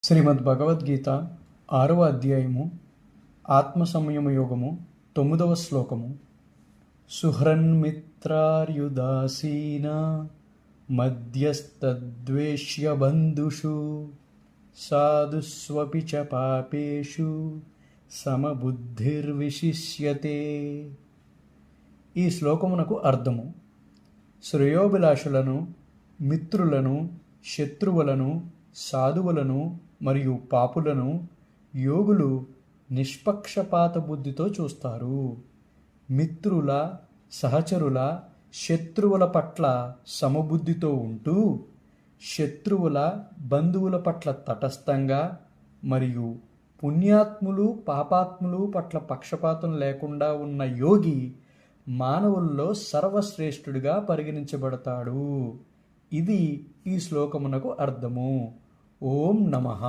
శ్రీమద్ భగవద్గీత 6వ అధ్యాయము ఆత్మ సంయమ యోగము 9వ శ్లోకము. సుహృన్మిత్రార్యుదాసీన మధ్యస్థద్వేష్య బంధుషు సాధుస్వపి చ పాపేషు సమబుద్ధిర్విశిష్యతే. ఈ శ్లోకమునకు అర్థము: శ్రేయోభిలాషులను, మిత్రులను, శత్రువులను, సాధువులను మరియు పాపులను యోగులు నిష్పక్షపాత బుద్ధితో చూస్తారు. మిత్రుల, సహచరుల, శత్రువుల పట్ల సమబుద్ధితో ఉంటూ, శత్రువుల, బంధువుల పట్ల తటస్థంగా మరియు పుణ్యాత్ములు, పాపాత్ములు పట్ల పక్షపాతం లేకుండా ఉన్న యోగి మానవుల్లో సర్వశ్రేష్ఠుడిగా పరిగణించబడతాడు. ఇది ఈ శ్లోకమునకు అర్థము. ఓం నమః.